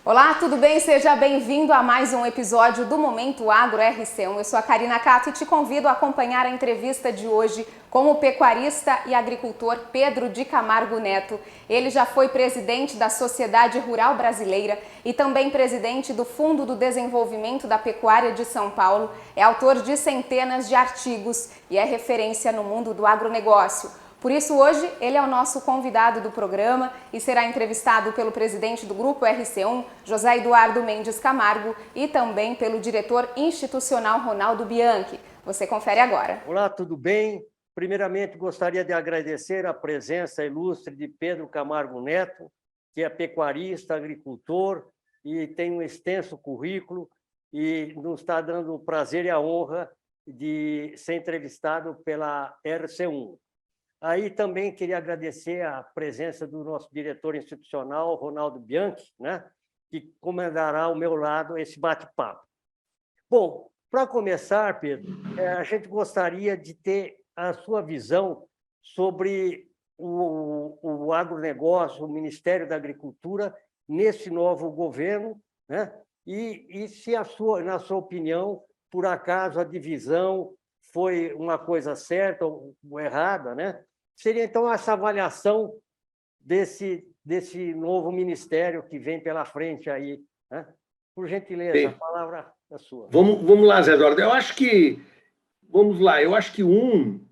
Olá, tudo bem? Seja bem-vindo a mais um episódio do Momento Agro RC1. Eu sou a Karina Cato e te convido a acompanhar a entrevista de hoje com o pecuarista e agricultor Pedro de Camargo Neto. Ele já foi presidente da Sociedade Rural Brasileira e também presidente do Fundo do Desenvolvimento da Pecuária de São Paulo. É autor de centenas de artigos e é referência no mundo do agronegócio. Por isso, hoje, ele é o nosso convidado do programa e será entrevistado pelo presidente do Grupo RC1, José Eduardo Mendes Camargo, e também pelo diretor institucional Ronaldo Bianchi. Você confere agora. Olá, tudo bem? Primeiramente, gostaria de agradecer a presença ilustre de Pedro Camargo Neto, que é pecuarista, agricultor e tem um extenso currículo e nos está dando o prazer e a honra de ser entrevistado pela RC1. Aí também queria agradecer a presença do nosso diretor institucional, Ronaldo Bianchi, né, que comandará ao meu lado esse bate-papo. Bom, para começar, Pedro, a gente gostaria de ter a sua visão sobre o agronegócio, o Ministério da Agricultura, nesse novo governo, né? E se, na sua opinião, por acaso a divisão foi uma coisa certa ou errada, né? Seria, então, essa avaliação desse novo ministério que vem pela frente aí, né? Por gentileza, Bem, a palavra é sua. vamos lá, Zé Eduardo. Vamos lá, eu acho que um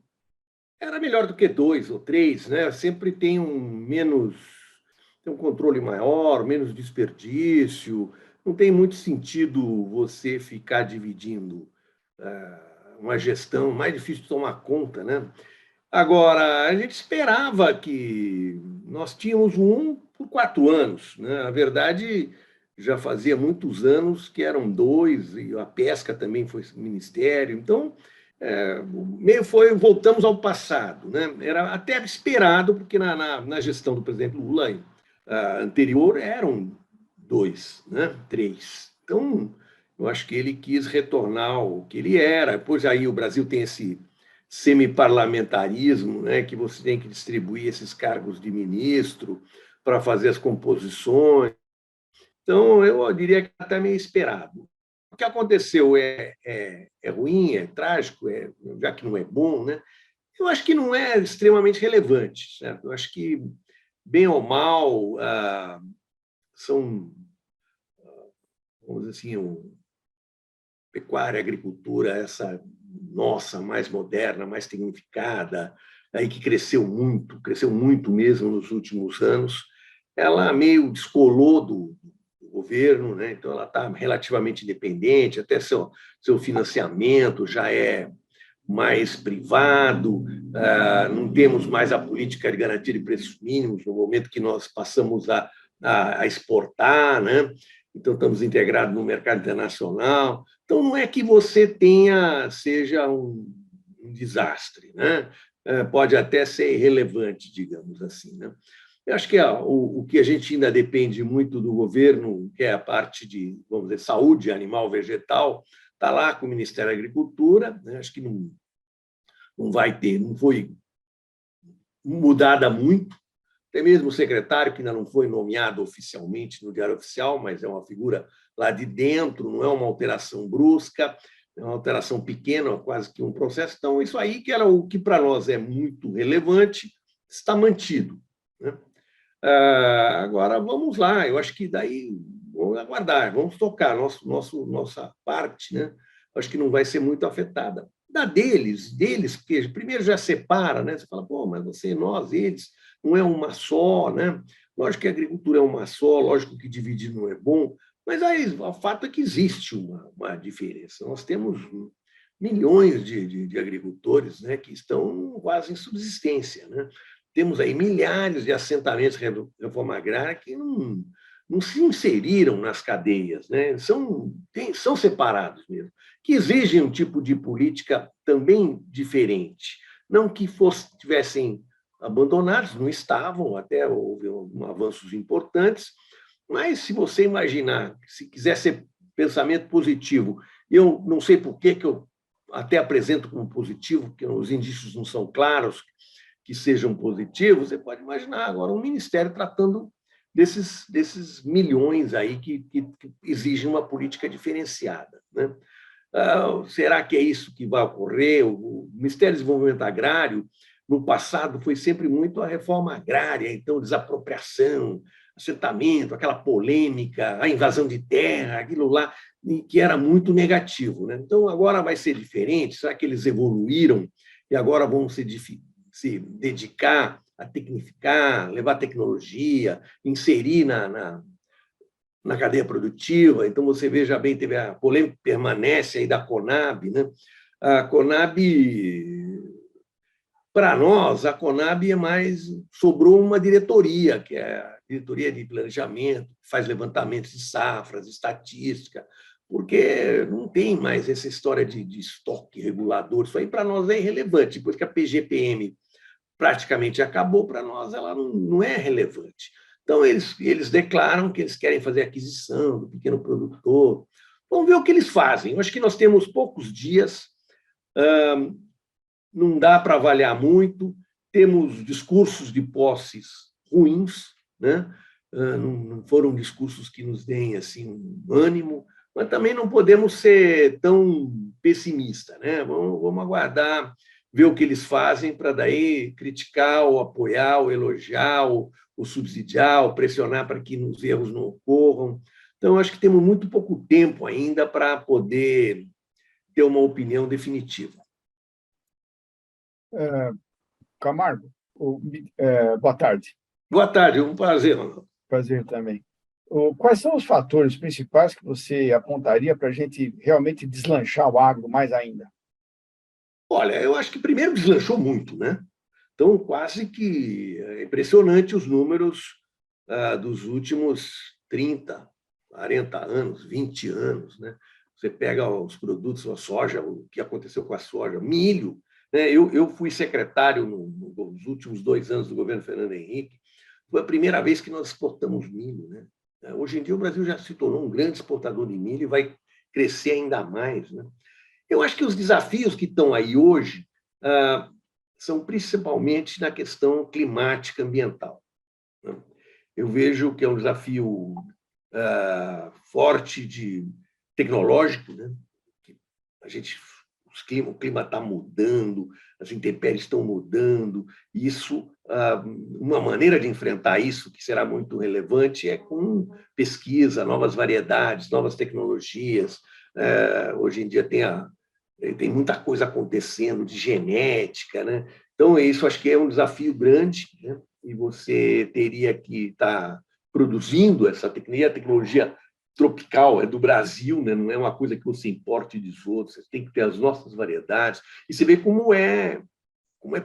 era melhor do que dois ou três, né? Sempre tem tem um controle maior, menos desperdício. Não tem muito sentido você ficar dividindo uma gestão mais difícil de tomar conta, né? Agora, a gente esperava que nós tínhamos um por 4 anos, né? Na verdade, já fazia muitos anos que eram dois, e a pesca também foi ministério. Então, voltamos ao passado, né? Era até esperado, porque na gestão do presidente Lula anterior eram dois, né? Três. Então, eu acho que ele quis retornar ao que ele era. Pois aí o Brasil tem esse semiparlamentarismo, né, que você tem que distribuir esses cargos de ministro para fazer as composições. Então, eu diria que até meio esperado. O que aconteceu é ruim, é trágico, já que não é bom, né? Eu acho que não é extremamente relevante, certo? Eu acho que, bem ou mal, são, vamos dizer assim, pecuária, agricultura, essa nossa, mais moderna, mais tecnificada, aí que cresceu muito mesmo nos últimos anos, ela meio descolou do governo, né? Então ela está relativamente independente, até seu financiamento já é mais privado, não temos mais a política de garantia de preços mínimos no momento que nós passamos a exportar, né? Então estamos integrados no mercado internacional. Então não é que você seja um desastre, né? Pode até ser irrelevante, digamos assim, né? Eu acho que o que a gente ainda depende muito do governo, que é a parte de, vamos dizer, saúde animal, vegetal, está lá com o Ministério da Agricultura, né? Acho que não vai ter, não foi mudada muito. Até mesmo o secretário, que ainda não foi nomeado oficialmente no Diário Oficial, mas é uma figura lá de dentro, não é uma alteração brusca, é uma alteração pequena, quase que um processo. Então, isso aí, que era o que para nós é muito relevante, está mantido, né? Agora, vamos lá, eu acho que daí, vamos aguardar, vamos tocar nossa parte, né? Acho que não vai ser muito afetada. Da deles, porque primeiro já separa, né? Você fala, pô, mas você, nós, eles, não é uma só, né? Lógico que a agricultura é uma só, lógico que dividir não é bom, mas aí, o fato é que existe uma diferença. Nós temos milhões de agricultores, né, que estão quase em subsistência, né? Temos aí milhares de assentamentos de reforma agrária que não se inseriram nas cadeias, né? São separados mesmo, que exigem um tipo de política também diferente. Não que tivessem abandonados, não estavam, até houve avanços importantes, mas se você imaginar, se quiser ser pensamento positivo, eu não sei por que eu até apresento como positivo, porque os indícios não são claros, que sejam positivos, você pode imaginar agora um ministério tratando desses milhões aí que exigem uma política diferenciada, né? Será que é isso que vai ocorrer? O Ministério do Desenvolvimento Agrário, no passado, foi sempre muito a reforma agrária, então, desapropriação, assentamento, aquela polêmica, a invasão de terra, aquilo lá, que era muito negativo, né? Então, agora vai ser diferente? Será que eles evoluíram e agora vão se dedicar a tecnificar, levar tecnologia, inserir na cadeia produtiva? Então, você veja bem, teve a polêmica que permanece aí da Conab, né? A Conab, para nós, a Conab é mais, sobrou uma diretoria, que é a diretoria de planejamento, que faz levantamentos de safras, estatística, porque não tem mais essa história de estoque regulador, isso aí para nós é irrelevante, depois que a PGPM praticamente acabou, para nós ela não é relevante. Então, eles declaram que eles querem fazer aquisição do pequeno produtor. Vamos ver o que eles fazem. Eu acho que nós temos poucos dias, não dá para avaliar muito, temos discursos de posses ruins, né? Não foram discursos que nos deem assim, um ânimo, mas também não podemos ser tão pessimistas, né? Vamos aguardar, ver o que eles fazem para daí criticar, ou apoiar, ou elogiar, ou subsidiar, ou pressionar para que os erros não ocorram. Então, acho que temos muito pouco tempo ainda para poder ter uma opinião definitiva. Camargo, boa tarde. Boa tarde, é um prazer, Ronaldo. Prazer também. Quais são os fatores principais que você apontaria para a gente realmente deslanchar o agro mais ainda? Olha, eu acho que primeiro deslanchou muito, né? Então, quase que é impressionante os números dos últimos 30, 40 anos, 20 anos, né? Você pega os produtos, a soja, o que aconteceu com a soja, milho, né? Eu fui secretário nos últimos 2 anos do governo Fernando Henrique, foi a primeira vez que nós exportamos milho, né? Hoje em dia o Brasil já se tornou um grande exportador de milho e vai crescer ainda mais, né? Eu acho que os desafios que estão aí hoje são principalmente na questão climática ambiental, né? Eu vejo que é um desafio forte tecnológico, né? O clima está mudando, as intempéries estão mudando, e uma maneira de enfrentar isso, que será muito relevante, é com pesquisa, novas variedades, novas tecnologias. Hoje em dia tem muita coisa acontecendo de genética, né? Então, isso acho que é um desafio grande, né? E você teria que estar produzindo essa tecnologia. A tecnologia tropical é do Brasil, né? Não é uma coisa que você importe dos outros, você tem que ter as nossas variedades, e você vê como é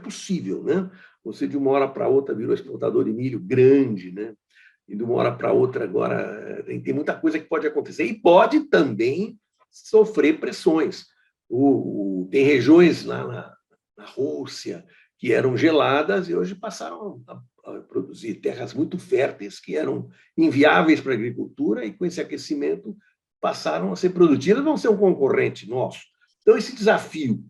possível, né? Você, de uma hora para outra, virou exportador de milho grande, né? E de uma hora para outra, agora, tem muita coisa que pode acontecer, e pode também sofrer pressões. Tem regiões lá na Rússia que eram geladas e hoje passaram a produzir terras muito férteis que eram inviáveis para a agricultura, e com esse aquecimento passaram a ser produzidas, vão ser um concorrente nosso. Então, esse desafio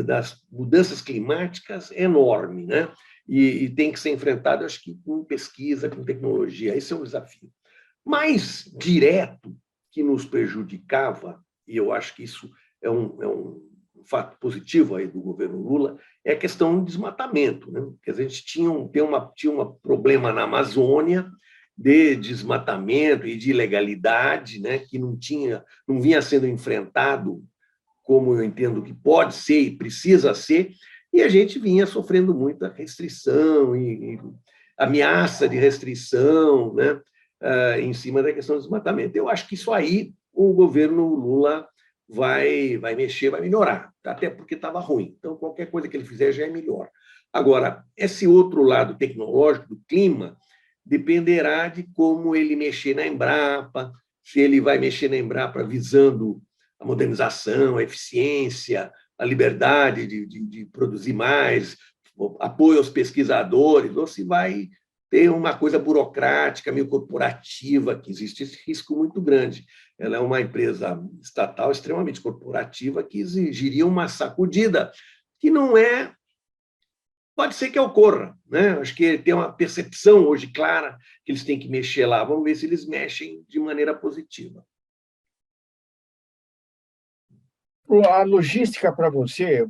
das mudanças climáticas é enorme, né? E tem que ser enfrentado, acho que com pesquisa, com tecnologia. Esse é um desafio. Mais direto, que nos prejudicava, e eu acho que isso é um fato positivo aí do governo Lula, é a questão do desmatamento, né? Porque a gente tinha um problema na Amazônia de desmatamento e de ilegalidade, né? Que não vinha sendo enfrentado como eu entendo que pode ser e precisa ser, e a gente vinha sofrendo muita restrição e ameaça de restrição, né? Em cima da questão do desmatamento. Eu acho que isso aí o governo Lula vai mexer, vai melhorar, até porque estava ruim. Então, qualquer coisa que ele fizer já é melhor. Agora, esse outro lado tecnológico do clima dependerá de como ele mexer na Embrapa, se ele vai mexer na Embrapa visando a modernização, a eficiência, a liberdade de produzir mais, apoio aos pesquisadores, ou se vai ter uma coisa burocrática, meio corporativa, que existe esse risco muito grande. Ela é uma empresa estatal extremamente corporativa que exigiria uma sacudida, que não é Pode ser que ocorra, né? Acho que tem uma percepção hoje clara que eles têm que mexer lá. Vamos ver se eles mexem de maneira positiva. A logística para você,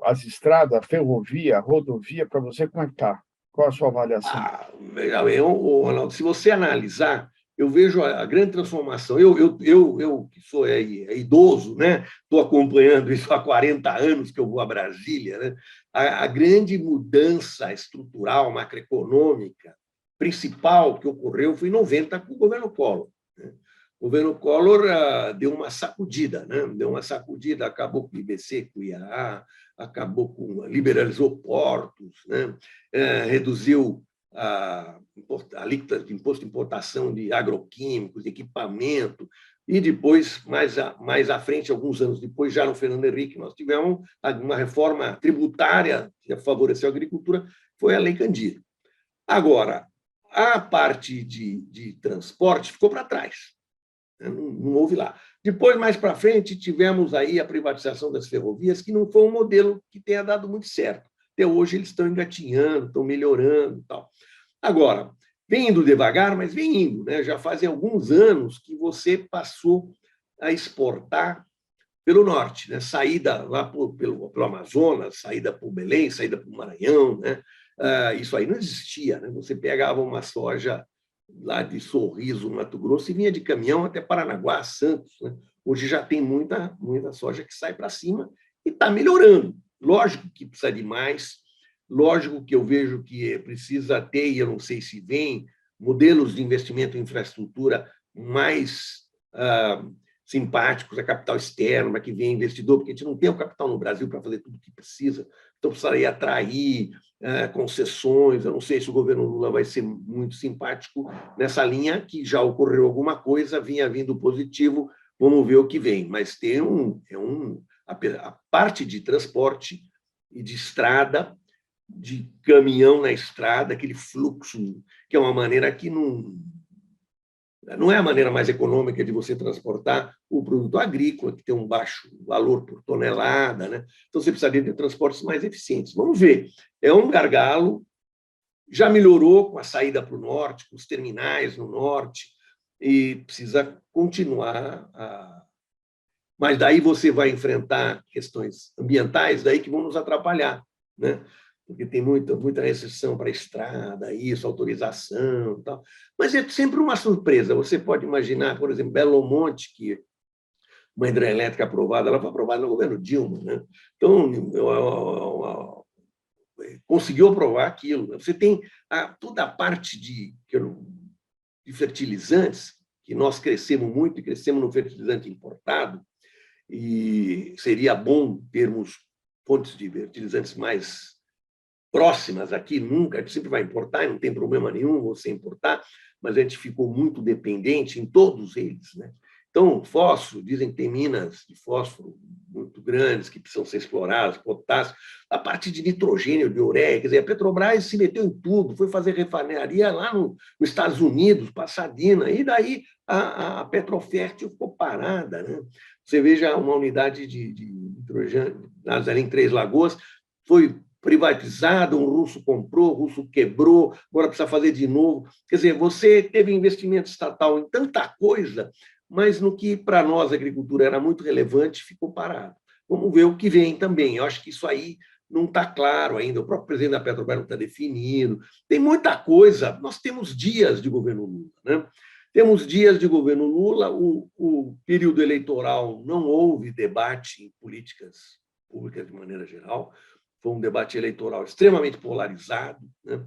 as estradas, a ferrovia, a rodovia, para você, como é que está? Qual a sua avaliação? Veja bem, Ronaldo, se você analisar, eu vejo a grande transformação. Eu que sou idoso, né? Estou acompanhando isso há 40 anos que eu vou a Brasília, né? A grande mudança estrutural, macroeconômica, principal que ocorreu foi em 90 com o governo Collor, né? O governo Collor deu uma sacudida, né? Deu uma sacudida, acabou com o IBC, com o IAA, liberalizou portos, né? Reduziu a alíquota de imposto de importação de agroquímicos, de equipamento, e depois, mais à frente, alguns anos depois, já no Fernando Henrique, nós tivemos uma reforma tributária que favoreceu a agricultura, foi a Lei Candir. Agora, a parte de transporte ficou para trás, né? Não houve lá. Depois, mais para frente, tivemos aí a privatização das ferrovias, que não foi um modelo que tenha dado muito certo. Até hoje eles estão engatinhando, estão melhorando e tal. Agora, vem indo devagar, mas vem indo, né? Já fazem alguns anos que você passou a exportar pelo norte, né? Saída lá pelo Amazonas, saída por Belém, saída para o Maranhão, né? Isso aí não existia, né? Você pegava uma soja lá de Sorriso, Mato Grosso, e vinha de caminhão até Paranaguá, Santos, né? Hoje já tem muita soja que sai para cima e está melhorando. Lógico que precisa de mais, lógico que eu vejo que precisa ter, e eu não sei se vem, modelos de investimento em infraestrutura mais simpáticos a capital externo, para que venha investidor, porque a gente não tem o capital no Brasil para fazer tudo o que precisa, então precisaria atrair concessões. Eu não sei se o governo Lula vai ser muito simpático nessa linha, que já ocorreu alguma coisa, vinha vindo positivo, vamos ver o que vem. Mas tem a parte de transporte e de estrada, de caminhão na estrada, aquele fluxo, que é uma maneira que não é a maneira mais econômica de você transportar o produto agrícola, que tem um baixo valor por tonelada, né? Então, você precisaria de transportes mais eficientes. Vamos ver. É um gargalo, já melhorou com a saída para o norte, com os terminais no norte, e precisa continuar. Mas daí você vai enfrentar questões ambientais, daí que vão nos atrapalhar, né? Porque tem muita restrição para a estrada, isso, autorização e tal. Mas é sempre uma surpresa. Você pode imaginar, por exemplo, Belo Monte, que uma hidrelétrica aprovada, ela foi aprovada no governo Dilma, né? Então, conseguiu aprovar aquilo. Você tem toda a parte de fertilizantes, que nós crescemos muito, e crescemos no fertilizante importado, e seria bom termos fontes de fertilizantes mais próximas aqui. Nunca, a gente sempre vai importar, e não tem problema nenhum você importar, mas a gente ficou muito dependente em todos eles, né? Então, fósforo, dizem que tem minas de fósforo muito grandes que precisam ser exploradas, potássio, a parte de nitrogênio, de ureia, quer dizer, a Petrobras se meteu em tudo, foi fazer refinaria lá nos Estados Unidos, Pasadena, e daí a Petrofértil ficou parada, né? Você veja uma unidade de nitrogênio ali em Três Lagoas, foi privatizado, um russo comprou, o russo quebrou, agora precisa fazer de novo. Quer dizer, você teve investimento estatal em tanta coisa, mas no que para nós a agricultura era muito relevante, ficou parado. Vamos ver o que vem também. Eu acho que isso aí não está claro ainda. O próprio presidente da Petrobras não está definido. Tem muita coisa. Nós temos dias de governo Lula, né? Temos dias de governo Lula. O período eleitoral não houve debate em políticas públicas de maneira geral. Foi um debate eleitoral extremamente polarizado, né?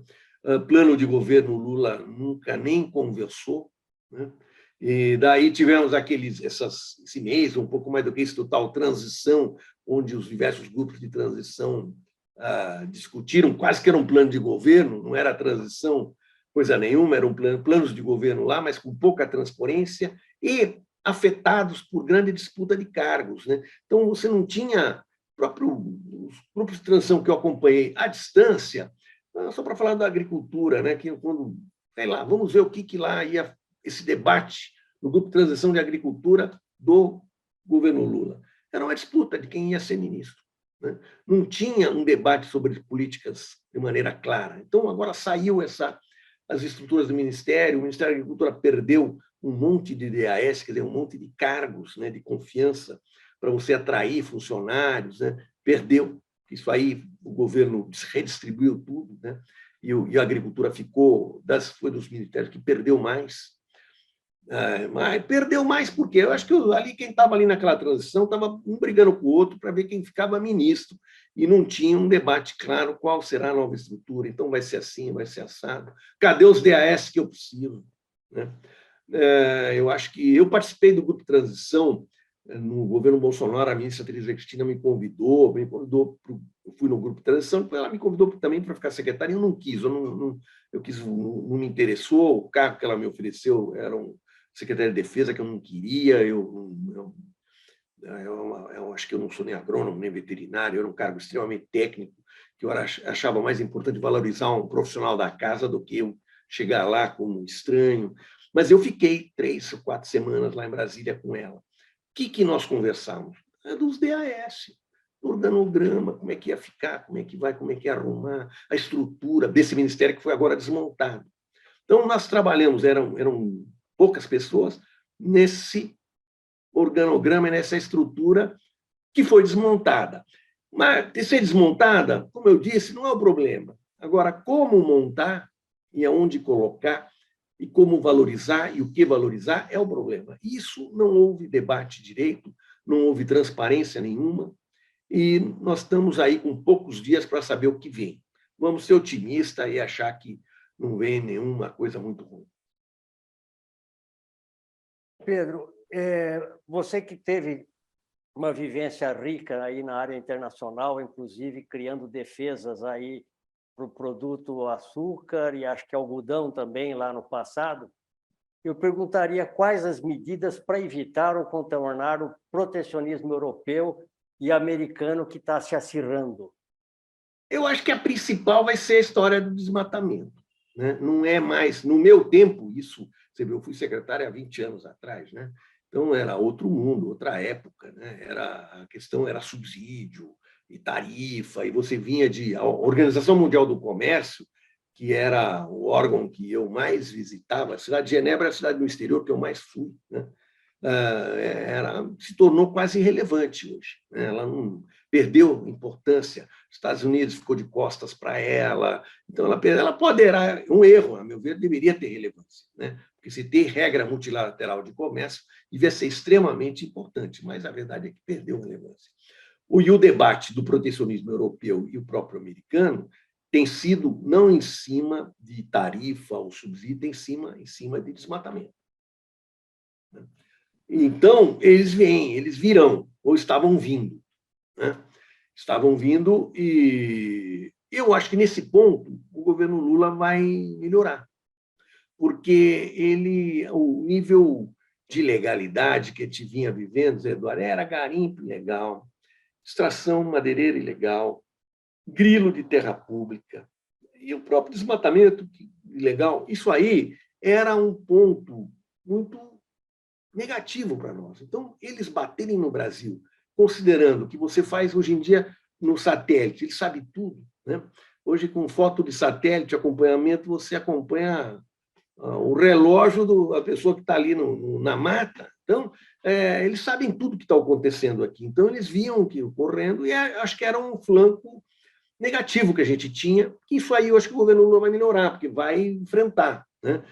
Plano de governo Lula nunca nem conversou, né? E daí tivemos esse mês, um pouco mais do que isso, tal transição, onde os diversos grupos de transição discutiram, quase que era um plano de governo, não era transição coisa nenhuma, eram planos de governo lá, mas com pouca transparência e afetados por grande disputa de cargos, né? Então, você não tinha os grupos de transição que eu acompanhei à distância, só para falar da agricultura, né? Que quando, sei lá, vamos ver o que lá ia esse debate no grupo de transição de agricultura do governo Lula. Era uma disputa de quem ia ser ministro. né? Não tinha um debate sobre políticas de maneira clara. Então, agora saiu as estruturas do Ministério, o Ministério da Agricultura perdeu um monte de DAS, quer dizer, um monte de cargos, né, de confiança para você atrair funcionários, né? Perdeu. Isso aí o governo redistribuiu tudo, né? E a agricultura foi dos ministérios que perdeu mais. Mas perdeu mais por quê? Eu acho que ali quem estava ali naquela transição estava um brigando com o outro para ver quem ficava ministro e não tinha um debate claro qual será a nova estrutura. Então vai ser assim, vai ser assado. Cadê os DAS que eu preciso? Né? Eu acho que eu participei do grupo de transição no governo Bolsonaro. A ministra Tereza Cristina me convidou, eu fui no grupo de transição, ela me convidou também para ficar secretária e eu não quis, não me interessou. O cargo que ela me ofereceu era um secretário de Defesa, que eu não queria. Eu acho que eu não sou nem agrônomo, nem veterinário, era um cargo extremamente técnico, que eu achava mais importante valorizar um profissional da casa do que eu chegar lá como estranho. Mas eu fiquei 3 ou 4 semanas lá em Brasília com ela. O que nós conversamos? Dos DAS, do organograma, como é que ia ficar, como é que vai, como é que ia arrumar, a estrutura desse ministério que foi agora desmontado. Então, nós trabalhamos, eram poucas pessoas, nesse organograma e nessa estrutura que foi desmontada. Mas ser desmontada, como eu disse, não é o problema. Agora, como montar e aonde colocar e como valorizar e o que valorizar é o problema. Isso não houve debate direito, não houve transparência nenhuma e nós estamos aí com poucos dias para saber o que vem. Vamos ser otimistas e achar que não vem nenhuma coisa muito ruim. Pedro, você que teve uma vivência rica aí na área internacional, inclusive criando defesas aí para o produto açúcar e acho que algodão também lá no passado, eu perguntaria quais as medidas para evitar ou contornar o protecionismo europeu e americano que está se acirrando. Eu acho que a principal vai ser a história do desmatamento, né? Não é mais, no meu tempo, isso, você viu, eu fui secretário há 20 anos atrás, né? Então era outro mundo, outra época, né? A questão era subsídio e tarifa, e você vinha a Organização Mundial do Comércio, que era o órgão que eu mais visitava, a cidade de Genebra é a cidade do exterior que eu mais fui, né? Se tornou quase irrelevante hoje, né? Ela não perdeu importância. Os Estados Unidos ficou de costas para ela, então ela poderá, um erro, a meu ver, deveria ter relevância, né? Porque se ter regra multilateral de comércio devia ser extremamente importante, mas a verdade é que perdeu relevância. E o debate do protecionismo europeu e o próprio americano tem sido não em cima de tarifa ou subsídio, em cima de desmatamento. Então, eles virão, ou estavam vindo, né? Estavam vindo e eu acho que, nesse ponto, o governo Lula vai melhorar, porque o nível de legalidade que a gente vinha vivendo, Zé Eduardo, era garimpo ilegal, extração madeireira ilegal, grilo de terra pública e o próprio desmatamento ilegal. Isso aí era um ponto muito negativo para nós. Então, eles baterem no Brasil, considerando que você faz hoje em dia no satélite, ele sabe tudo, né? Hoje, com foto de satélite, acompanhamento, você acompanha o relógio da pessoa que está ali na mata. Então, eles sabem tudo que está acontecendo aqui. Então, eles viam que ocorrendo e acho que era um flanco negativo que a gente tinha, que isso aí eu acho que o governo Lula vai melhorar, porque vai enfrentar, né?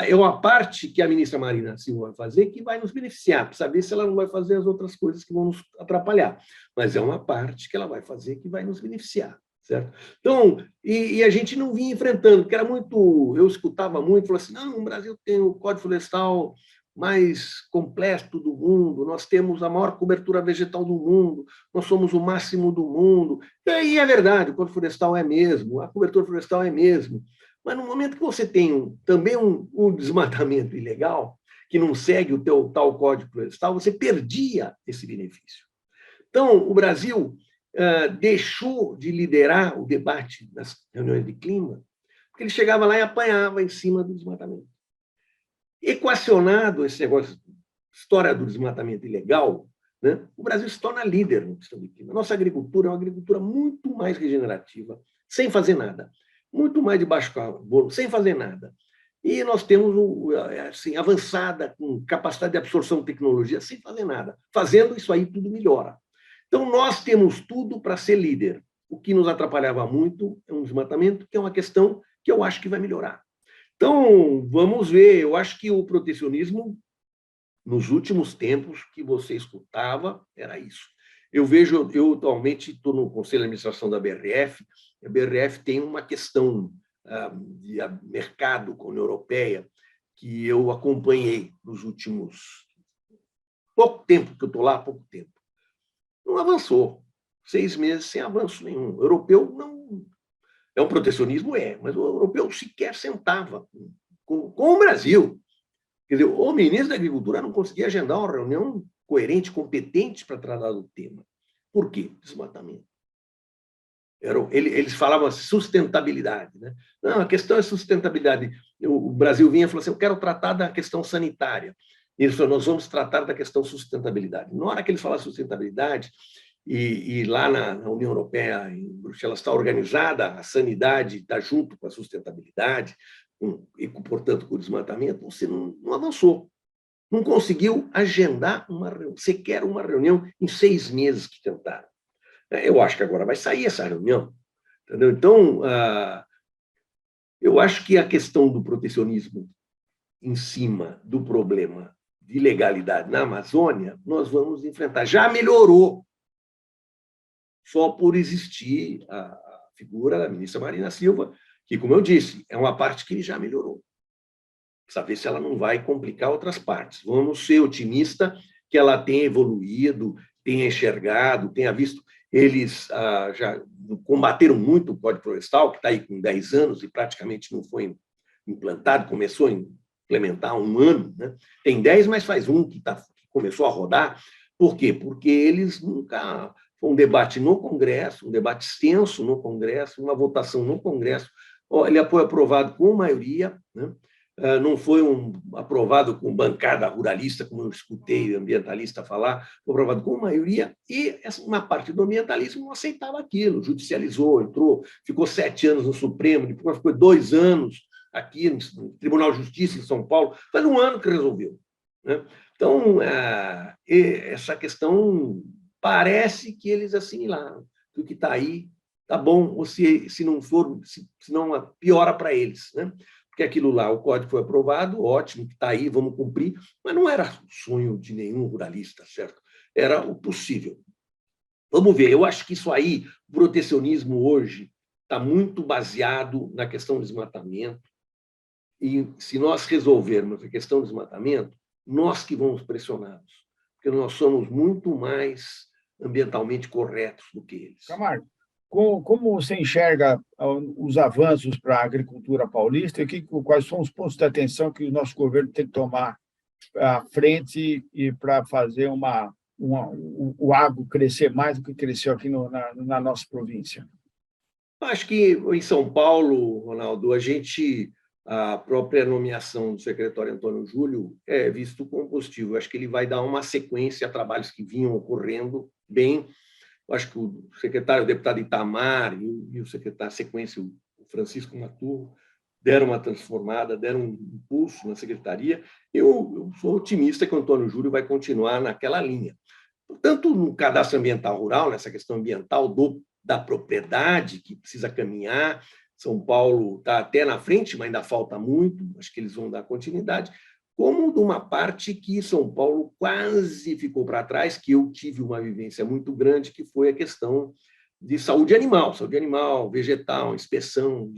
É uma parte que a ministra Marina Silva vai fazer que vai nos beneficiar, para saber se ela não vai fazer as outras coisas que vão nos atrapalhar. Mas é uma parte que ela vai fazer que vai nos beneficiar, certo? Então, e a gente não vinha enfrentando, porque era muito... Eu escutava muito, falava assim, não, o Brasil tem o Código Florestal mais completo do mundo, nós temos a maior cobertura vegetal do mundo, nós somos o máximo do mundo. E aí é verdade, o Código Florestal é mesmo, a cobertura florestal é mesmo. Mas no momento que você tem também um desmatamento ilegal, que não segue o teu tal Código Florestal, você perdia esse benefício. Então, o Brasil deixou de liderar o debate nas reuniões de clima, porque ele chegava lá e apanhava em cima do desmatamento. Equacionado esse negócio, história do desmatamento ilegal, né? O Brasil se torna líder na questão do clima. A nossa agricultura é uma agricultura muito mais regenerativa, sem fazer nada. Muito mais de baixo carbono, sem fazer nada. E nós temos assim, avançada, com capacidade de absorção de tecnologia, sem fazer nada. Fazendo isso aí, tudo melhora. Então, nós temos tudo para ser líder. O que nos atrapalhava muito é um desmatamento, que é uma questão que eu acho que vai melhorar. Então, vamos ver. Eu acho que o protecionismo, nos últimos tempos que você escutava, era isso. Eu atualmente estou no Conselho de Administração da BRF. A BRF tem uma questão de mercado com a União Europeia que eu acompanhei nos últimos... Pouco tempo que eu estou lá, pouco tempo. Não avançou. 6 meses sem avanço nenhum. O europeu não... É um protecionismo? Mas o europeu sequer sentava com o Brasil. Quer dizer, o ministro da Agricultura não conseguia agendar uma reunião coerente, competente para tratar do tema. Por quê? Desmatamento. Eles falavam assim, sustentabilidade, né? Não, a questão é sustentabilidade. O Brasil vinha e falou assim, eu quero tratar da questão sanitária. E eles falaram, nós vamos tratar da questão sustentabilidade. Na hora que eles falam sustentabilidade, e lá na União Europeia, em Bruxelas, está organizada, a sanidade está junto com a sustentabilidade, e, portanto, com o desmatamento, você não avançou. Não conseguiu agendar sequer uma reunião em 6 meses que tentaram. Eu acho que agora vai sair essa reunião. Entendeu? Então, eu acho que a questão do protecionismo em cima do problema de ilegalidade na Amazônia, nós vamos enfrentar. Já melhorou, só por existir a figura da ministra Marina Silva, que, como eu disse, é uma parte que já melhorou. Precisa ver se ela não vai complicar outras partes. Vamos ser otimistas que ela tenha evoluído, tenha enxergado, tenha visto. Eles já combateram muito o Código Florestal, que está aí com 10 anos e praticamente não foi implantado, começou a implementar há 1 ano. Né? Tem 10, mas faz que começou a rodar. Por quê? Porque eles nunca... Foi um debate no Congresso, um debate extenso no Congresso, uma votação no Congresso. Ele foi aprovado com maioria, né? Não foi aprovado com bancada ruralista, como eu escutei ambientalista falar, foi aprovado com maioria, e uma parte do ambientalismo não aceitava aquilo, judicializou, entrou, ficou 7 anos no Supremo, depois ficou 2 anos aqui no Tribunal de Justiça em São Paulo, faz 1 ano que resolveu. Né? Então, essa questão parece que eles assimilaram, que o que está aí está bom, ou se não for, se não piora para eles, né? Porque aquilo lá, o código foi aprovado, ótimo, que está aí, vamos cumprir, mas não era o sonho de nenhum ruralista, certo? Era o possível. Vamos ver, eu acho que isso aí, o protecionismo hoje, está muito baseado na questão do desmatamento, e se nós resolvermos a questão do desmatamento, nós que vamos pressionados, porque nós somos muito mais ambientalmente corretos do que eles. Camargo, como você enxerga os avanços para a agricultura paulista e quais são os pontos de atenção que o nosso governo tem que tomar à frente e para fazer o agro crescer mais do que cresceu aqui na nossa província? Acho que em São Paulo, Ronaldo, a própria nomeação do secretário Antônio Júlio é visto como positivo. Acho que ele vai dar uma sequência a trabalhos que vinham ocorrendo bem. Acho que o secretário, o deputado Itamar e o secretário sequência, o Francisco Maturro, deram uma transformada, deram um impulso na secretaria. Eu sou otimista que o Antônio Júlio vai continuar naquela linha. Tanto no cadastro ambiental rural, nessa questão ambiental da propriedade, que precisa caminhar. São Paulo está até na frente, mas ainda falta muito, acho que eles vão dar continuidade, como de uma parte que São Paulo quase ficou para trás, que eu tive uma vivência muito grande, que foi a questão de saúde animal, vegetal, inspeção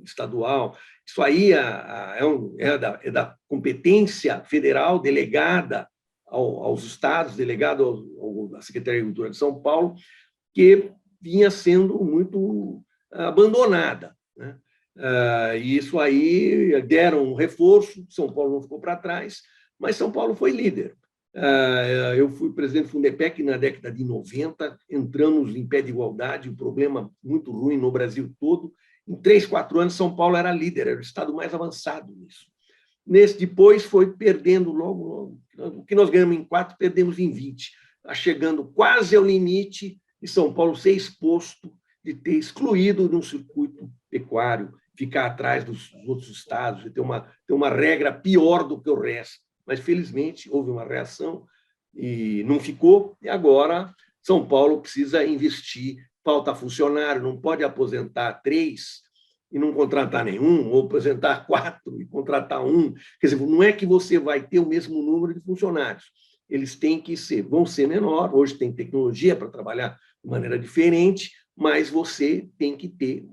estadual. Isso aí é da competência federal delegada aos estados, delegada à Secretaria de Agricultura de São Paulo, que vinha sendo muito abandonada. Né? E isso aí deram um reforço, São Paulo não ficou para trás, mas São Paulo foi líder. Eu fui presidente do Fundepec na década de 90, entramos em pé de igualdade, um problema muito ruim no Brasil todo. Em 3, 4 anos, São Paulo era líder, era o estado mais avançado nisso. Depois foi perdendo logo. O que nós ganhamos em 4, perdemos em 20. está chegando quase ao limite de São Paulo ser exposto, de ter excluído num circuito pecuário, ficar atrás dos outros estados, de ter uma regra pior do que o resto. Mas, felizmente, houve uma reação e não ficou, e agora São Paulo precisa investir, falta funcionário, não pode aposentar 3 e não contratar nenhum, ou aposentar 4 e contratar 1. Quer dizer, não é que você vai ter o mesmo número de funcionários, eles vão ser menor, hoje tem tecnologia para trabalhar de maneira diferente, mas você tem que ter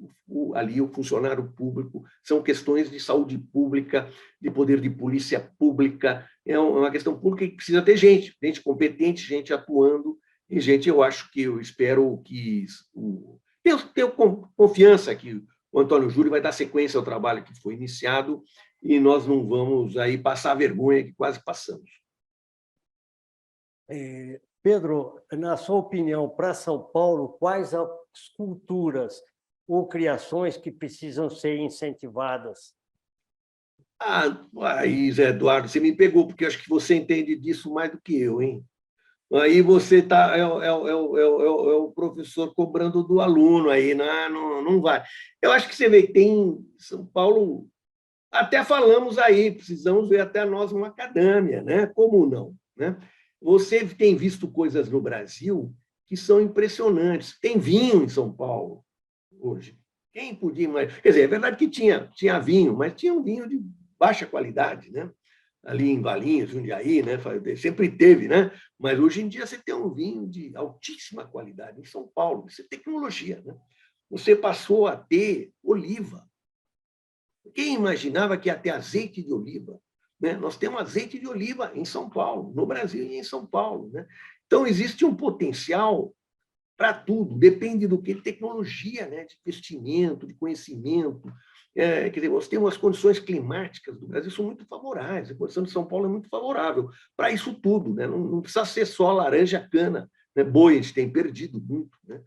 ali o funcionário público, são questões de saúde pública, de poder de polícia pública, é uma questão pública que precisa ter gente competente, gente atuando, e eu espero que... Tenho confiança que o Antônio Júlio vai dar sequência ao trabalho que foi iniciado e nós não vamos aí passar a vergonha que quase passamos. Pedro, na sua opinião, para São Paulo, quais as culturas ou criações que precisam ser incentivadas? Aí, Zé Eduardo, você me pegou, porque acho que você entende disso mais do que eu, hein? Aí você é o professor cobrando do aluno, aí não vai. Eu acho que você vê, tem São Paulo, até falamos aí, precisamos ver até nós uma academia, né? Como não, né? Você tem visto coisas no Brasil que são impressionantes. Tem vinho em São Paulo hoje. Quem podia imaginar? Quer dizer, é verdade que tinha vinho, mas tinha um vinho de baixa qualidade, né? Ali em Valinhos, Jundiaí, né? Sempre teve, né? Mas hoje em dia você tem um vinho de altíssima qualidade em São Paulo. Isso é tecnologia, né? Você passou a ter oliva. Quem imaginava que ia ter azeite de oliva? Né? Nós temos azeite de oliva em São Paulo, no Brasil e em São Paulo, né? Então, existe um potencial para tudo, depende do que? Tecnologia, né? De investimento, de conhecimento. Quer dizer, nós temos as condições climáticas do Brasil são muito favoráveis, a condição de São Paulo é muito favorável para isso tudo, né? Não precisa ser só laranja, cana, né? Boi, a gente tem perdido muito, né?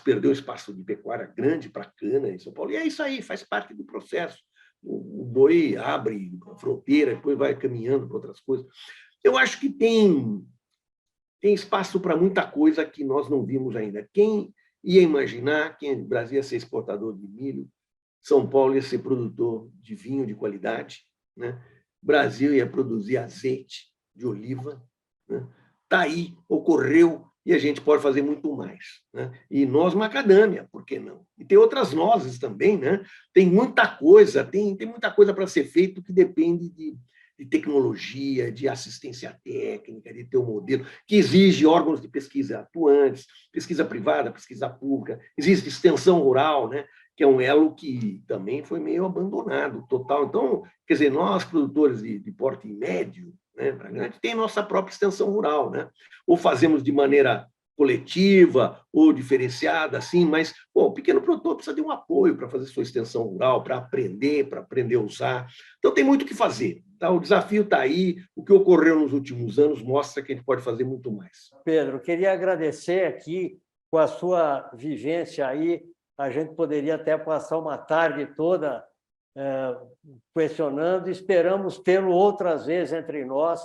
Perdeu espaço de pecuária grande para cana em São Paulo, e é isso aí, faz parte do processo. O boi abre a fronteira, depois vai caminhando para outras coisas. Eu acho que tem espaço para muita coisa que nós não vimos ainda. Quem ia imaginar que o Brasil ia ser exportador de milho, São Paulo ia ser produtor de vinho de qualidade, né? O Brasil ia produzir azeite de oliva, né? Tá aí, ocorreu, e a gente pode fazer muito mais, né? E nós, macadâmia, por que não? E tem outras nozes também, né? Tem muita coisa, tem muita coisa para ser feito que depende de tecnologia, de assistência técnica, de ter um modelo, que exige órgãos de pesquisa atuantes, pesquisa privada, pesquisa pública, existe extensão rural, né? Que é um elo que também foi meio abandonado, total. Então, quer dizer, nós, produtores de porte médio, né, para grande, tem nossa própria extensão rural, né? Ou fazemos de maneira coletiva ou diferenciada, assim, mas o pequeno produtor precisa de um apoio para fazer sua extensão rural, para aprender a usar. Então, tem muito o que fazer. Tá? O desafio está aí, o que ocorreu nos últimos anos mostra que a gente pode fazer muito mais. Pedro, queria agradecer aqui, com a sua vivência aí, a gente poderia até passar uma tarde toda questionando, esperamos tê-lo outras vezes entre nós,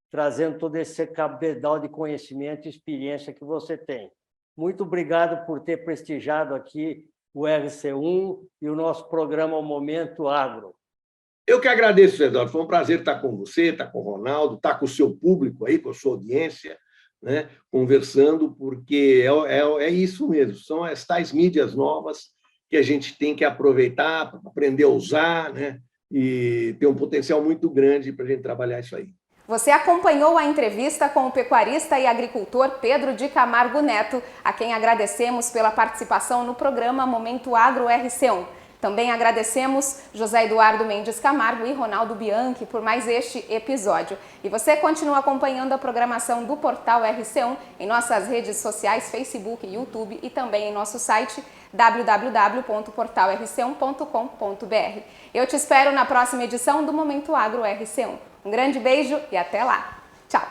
trazendo todo esse cabedal de conhecimento e experiência que você tem. Muito obrigado por ter prestigiado aqui o RC1 e o nosso programa Momento Agro. Eu que agradeço, Eduardo. Foi um prazer estar com você, estar com o Ronaldo, estar com o seu público aí, com a sua audiência, né, conversando, porque é isso mesmo, são as tais mídias novas que a gente tem que aproveitar, para aprender a usar, né, e ter um potencial muito grande para a gente trabalhar isso aí. Você acompanhou a entrevista com o pecuarista e agricultor Pedro de Camargo Neto, a quem agradecemos pela participação no programa Momento Agro RC1. Também agradecemos José Eduardo Mendes Camargo e Ronaldo Bianchi por mais este episódio. E você continua acompanhando a programação do Portal RC1 em nossas redes sociais, Facebook, YouTube e também em nosso site www.portalrc1.com.br. Eu te espero na próxima edição do Momento Agro RC1. Um grande beijo e até lá. Tchau!